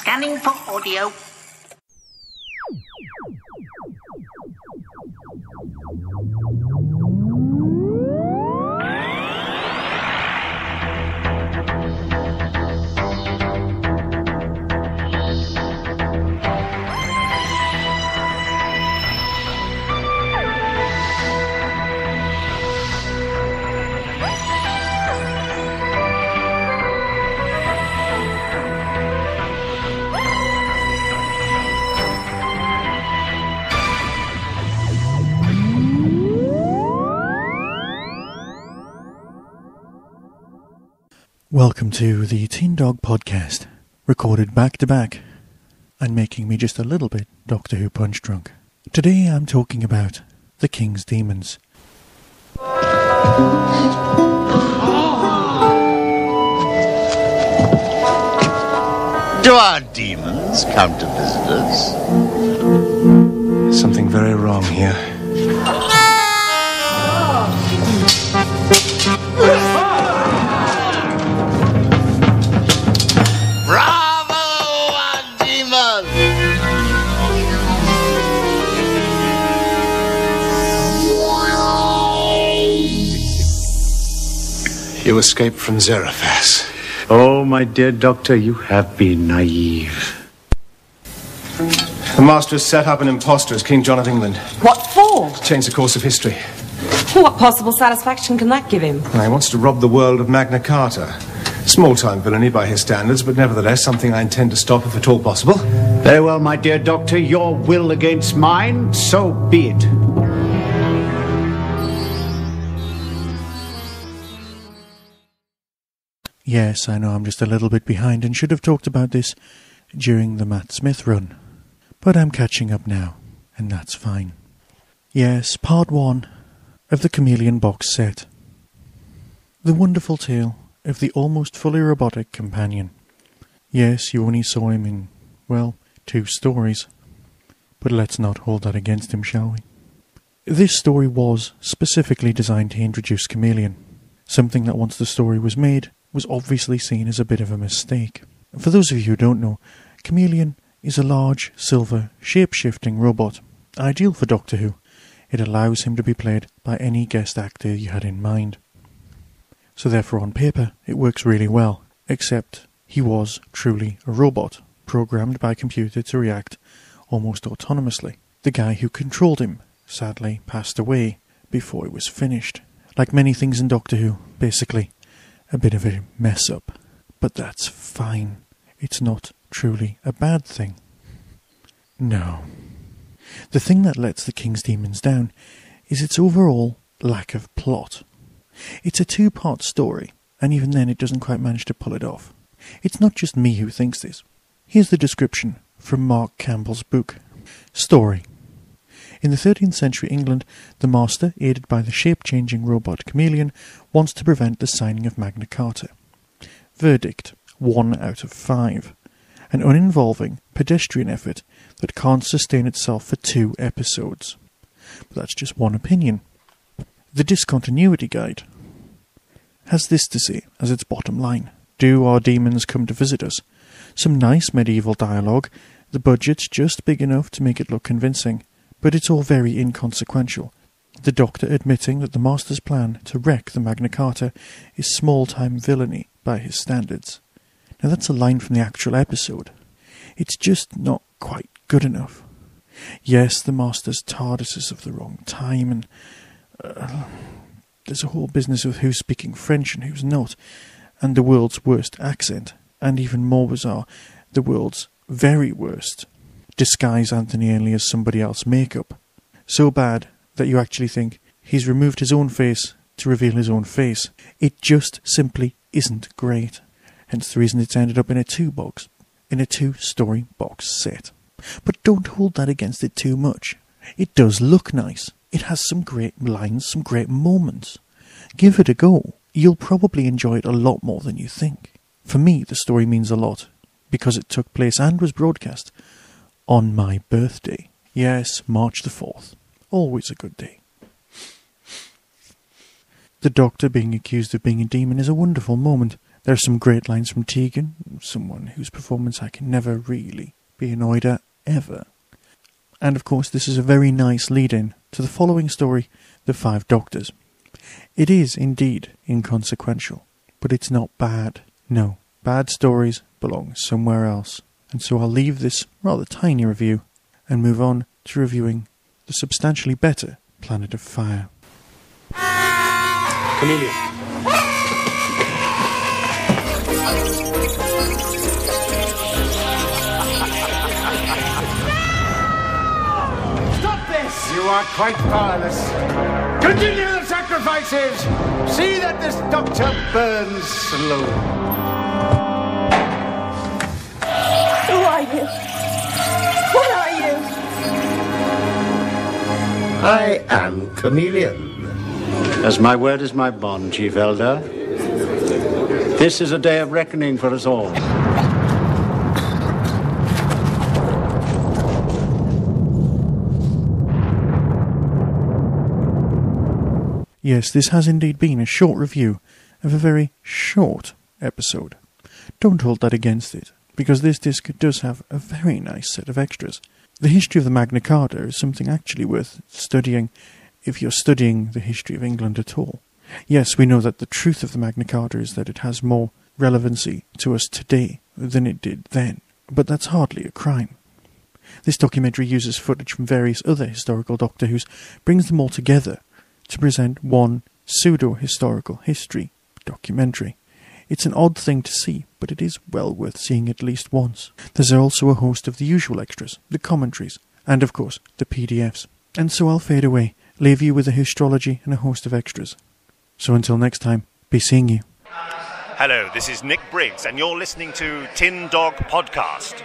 Scanning for audio. Welcome to the Teen Dog Podcast, recorded back to back, and making me just a little bit Doctor Who punch drunk. Today I'm talking about the King's Demons. Do our demons come to visit us? Something very wrong here. You escaped from Zarephath. Oh, my dear Doctor, you have been naive. The Master has set up an impostor as King John of England. What for? To change the course of history. What possible satisfaction can that give him? Well, he wants to rob the world of Magna Carta. Small-time villainy by his standards, but nevertheless something I intend to stop if at all possible. Very well, my dear Doctor, your will against mine, so be it. Yes, I know I'm just a little bit behind and should have talked about this during the Matt Smith run. But I'm catching up now, and that's fine. Yes, part 1 of the Chameleon box set. The wonderful tale of the almost fully robotic companion. Yes, you only saw him in, well, 2 stories. But let's not hold that against him, shall we? This story was specifically designed to introduce Chameleon. Something that once the story was made was obviously seen as a bit of a mistake. For those of you who don't know, Chameleon is a large, silver, shape-shifting robot, ideal for Doctor Who. It allows him to be played by any guest actor you had in mind. So therefore on paper, it works really well, except he was truly a robot, programmed by computer to react almost autonomously. The guy who controlled him, sadly, passed away before it was finished. Like many things in Doctor Who, basically, a bit of a mess up. But that's fine. It's not truly a bad thing. No. The thing that lets the King's Demons down is its overall lack of plot. It's a 2-part story, and even then it doesn't quite manage to pull it off. It's not just me who thinks this. Here's the description from Mark Campbell's book. Story. In the 13th century England, the Master, aided by the shape-changing robot Chameleon, wants to prevent the signing of Magna Carta. Verdict: 1 out of 5. An uninvolving, pedestrian effort that can't sustain itself for 2 episodes. But that's just one opinion. The Discontinuity Guide has this to say as its bottom line. Do our demons come to visit us? Some nice medieval dialogue, the budget's just big enough to make it look convincing, but it's all very inconsequential. The Doctor admitting that the Master's plan to wreck the Magna Carta is small-time villainy by his standards. Now that's a line from the actual episode. It's just not quite good enough. Yes, the Master's TARDIS is of the wrong time, and there's a whole business of who's speaking French and who's not, and the world's worst accent, and even more bizarre, the world's very worst. Disguise Anthony Ainley as somebody else's makeup. So bad that you actually think he's removed his own face to reveal his own face. It just simply isn't great. Hence the reason it's ended up in a 2-story box set. But don't hold that against it too much. It does look nice. It has some great lines, some great moments. Give it a go. You'll probably enjoy it a lot more than you think. For me, the story means a lot, because it took place and was broadcast on my birthday. Yes, March the 4th. Always a good day. The Doctor being accused of being a demon is a wonderful moment, There are some great lines from Tegan, someone whose performance I can never really be annoyed at, ever. And of course this is a very nice lead-in to the following story, The Five Doctors. It is indeed inconsequential, but it's not bad. No, bad stories belong somewhere else. And so I'll leave this rather tiny review and move on to reviewing the substantially better Planet of Fire. Chameleon. Stop this! You are quite powerless. Continue the sacrifices! See that this doctor burns slow. Who are you? What are you? I am Chameleon. As my word is my bond, Chief Elder. This is a day of reckoning for us all. Yes, this has indeed been a short review of a very short episode. Don't hold that against it, because this disc does have a very nice set of extras. The history of the Magna Carta is something actually worth studying if you're studying the history of England at all. Yes, we know that the truth of the Magna Carta is that it has more relevancy to us today than it did then, but that's hardly a crime. This documentary uses footage from various other historical Doctor Who's, brings them all together to present one pseudo-historical history documentary. It's an odd thing to see, but it is well worth seeing at least once. There's also a host of the usual extras, the commentaries, and of course the PDFs. And so I'll fade away, leave you with a histrology and a host of extras. So until next time, be seeing you. Hello, this is Nick Briggs, and you're listening to Tin Dog Podcast.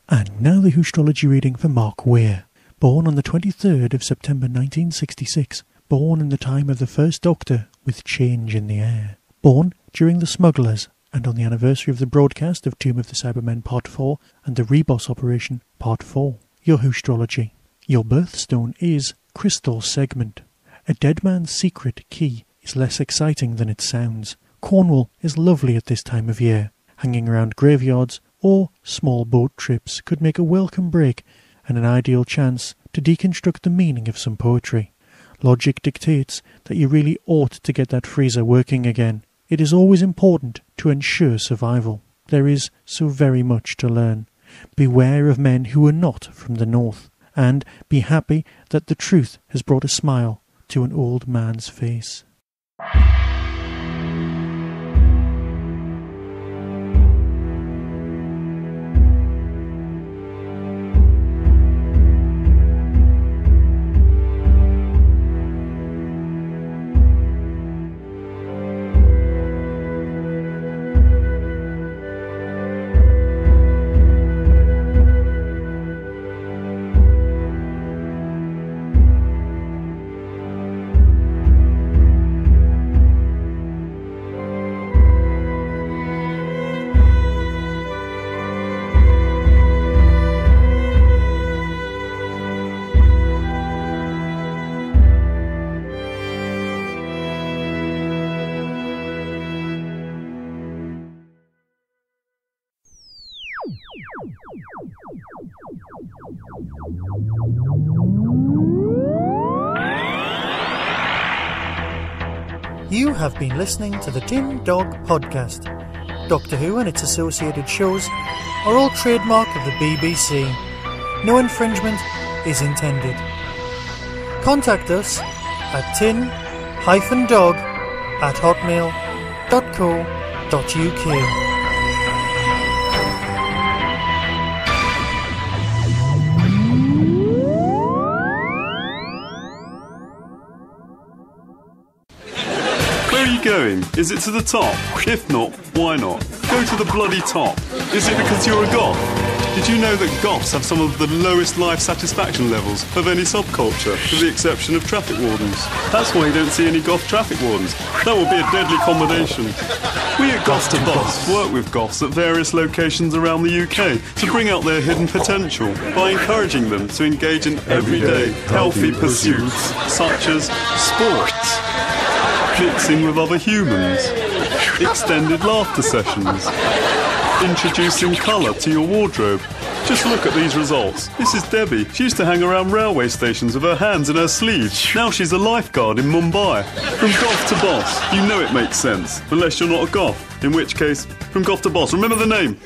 And now the histrology reading for Mark Weir, born on the 23rd of September 1966, born in the time of the First Doctor with change in the air, born during the Smugglers and on the anniversary of the broadcast of Tomb of the Cybermen Part 4 and the Reboss Operation Part 4. Your histrology. Your birthstone is Crystal Segment. A dead man's secret key is less exciting than it sounds. Cornwall is lovely at this time of year. Hanging around graveyards or small boat trips could make a welcome break and an ideal chance to deconstruct the meaning of some poetry. Logic dictates that you really ought to get that freezer working again. It is always important to ensure survival. There is so very much to learn. Beware of men who are not from the north, and be happy that the truth has brought a smile to an old man's face. You have been listening to the Tin Dog Podcast. Doctor Who and its associated shows are all trademark of the BBC. No infringement is intended. Contact us at tin-dog@hotmail.co.uk. Going? Is it to the top? If not, why not? Go to the bloody top. Is it because you're a goth? Did you know that goths have some of the lowest life satisfaction levels of any subculture, with the exception of traffic wardens? That's why you don't see any goth traffic wardens. That would be a deadly combination. We at Goths to Boss work with goths at various locations around the UK to bring out their hidden potential by encouraging them to engage in everyday, healthy pursuits such as sports, mixing with other humans, Extended laughter sessions. Introducing colour to your wardrobe. Just look at these results. This is Debbie. She used to hang around railway stations with her hands in her sleeves. Now she's a lifeguard in Mumbai. From goth to boss. You know it makes sense. Unless you're not a goth. In which case, from goth to boss. Remember the name.